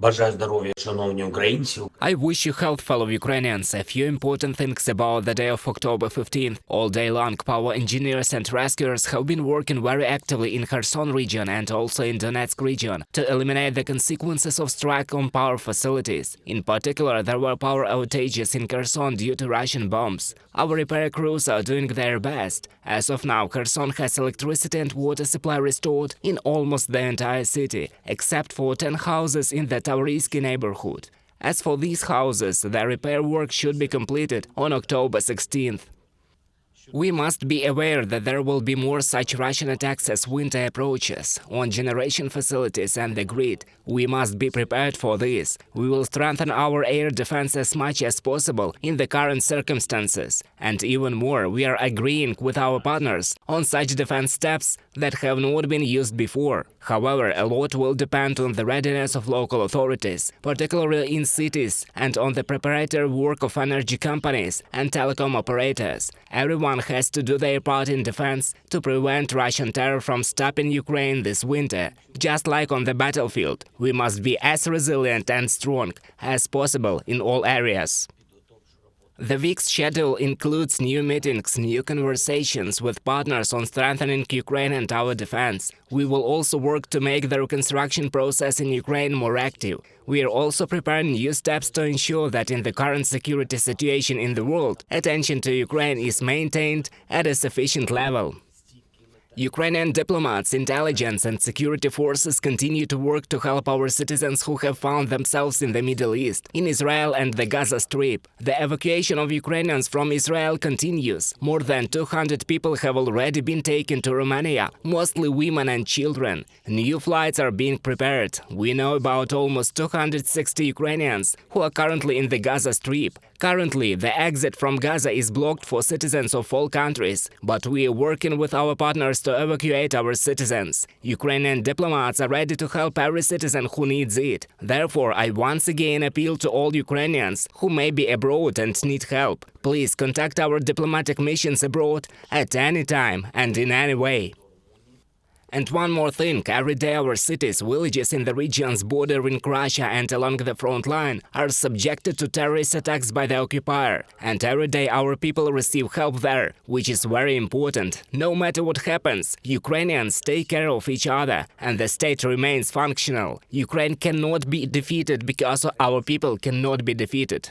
Бажаю здоров'я, шановні українці. I wish you health, fellow Ukrainians. A few important things about the day of October 15th. All day long, power engineers and rescuers have been working very actively in Kherson region and also in Donetsk region to eliminate the consequences of strike on power facilities. In particular, there were power outages in Kherson due to Russian bombs. Our repair crews are doing their best. As of now, Kherson has electricity and water supply restored in almost the entire city, except for 10 houses in the Taurisky neighborhood. As for these houses, the repair work should be completed on October 16th. We must be aware that there will be more such Russian attacks as winter approaches on generation facilities and the grid. We must be prepared for this. We will strengthen our air defense as much as possible in the current circumstances. And even more, we are agreeing with our partners on such defense steps that have not been used before. However, a lot will depend on the readiness of local authorities, particularly in cities, and on the preparatory work of energy companies and telecom operators. Everyone has to do their part in defense to prevent Russian terror from stopping Ukraine this winter. Just like on the battlefield, we must be as resilient and strong as possible in all areas. The week's schedule includes new meetings, new conversations with partners on strengthening Ukraine and our defense. We will also work to make the reconstruction process in Ukraine more active. We are also preparing new steps to ensure that in the current security situation in the world, attention to Ukraine is maintained at a sufficient level. Ukrainian diplomats, intelligence and security forces continue to work to help our citizens who have found themselves in the Middle East, in Israel and the Gaza Strip. The evacuation of Ukrainians from Israel continues. More than 200 people have already been taken to Romania, mostly women and children. New flights are being prepared. We know about almost 260 Ukrainians who are currently in the Gaza Strip. Currently, the exit from Gaza is blocked for citizens of all countries, but we are working with our partners to evacuate our citizens. Ukrainian diplomats are ready to help every citizen who needs it. Therefore, I once again appeal to all Ukrainians who may be abroad and need help. Please contact our diplomatic missions abroad at any time and in any way. And one more thing, every day our cities, villages in the regions bordering Russia and along the front line are subjected to terrorist attacks by the occupier. And every day our people receive help there, which is very important. No matter what happens, Ukrainians take care of each other and the state remains functional. Ukraine cannot be defeated because our people cannot be defeated.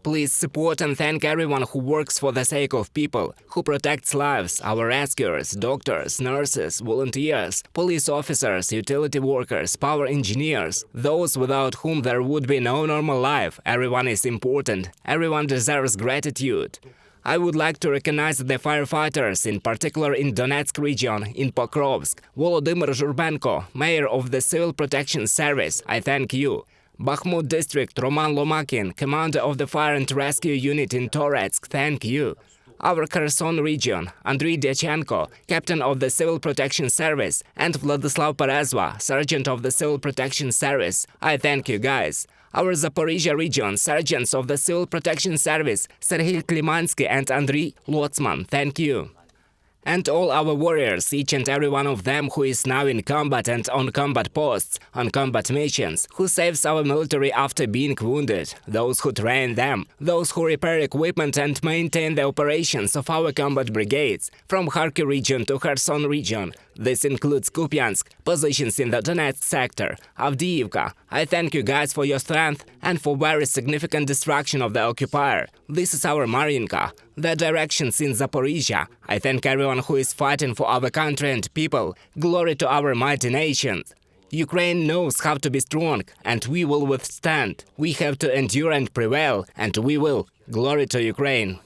Please support and thank everyone who works for the sake of people, who protects lives, our rescuers, doctors, nurses, volunteers, police officers, utility workers, power engineers, those without whom there would be no normal life. Everyone is important. Everyone deserves gratitude. I would like to recognize the firefighters, in particular in Donetsk region, in Pokrovsk. Volodymyr Zhurbenko, mayor of the Civil Protection Service, I thank you. Bakhmut district, Roman Lomakin, commander of the fire and rescue unit in Donetsk, thank you. Our Kherson region, Andriy Dyachenko, captain of the Civil Protection Service, and Vladislav Perezva, sergeant of the Civil Protection Service, I thank you guys. Our Zaporizhia region, sergeants of the Civil Protection Service, Serhiy Klimansky and Andriy Lotsman, thank you. And all our warriors, each and every one of them who is now in combat and on combat posts, on combat missions, who saves our military after being wounded, those who train them, those who repair equipment and maintain the operations of our combat brigades, from Kharkiv region to Kherson region. This includes Kupiansk, positions in the Donetsk sector, Avdiivka. I thank you guys for your strength and for very significant destruction of the occupier. This is our Mariinka, the directions in Zaporizhia. I thank everyone who is fighting for our country and people. Glory to our mighty nations. Ukraine knows how to be strong, and we will withstand. We have to endure and prevail, and we will. Glory to Ukraine.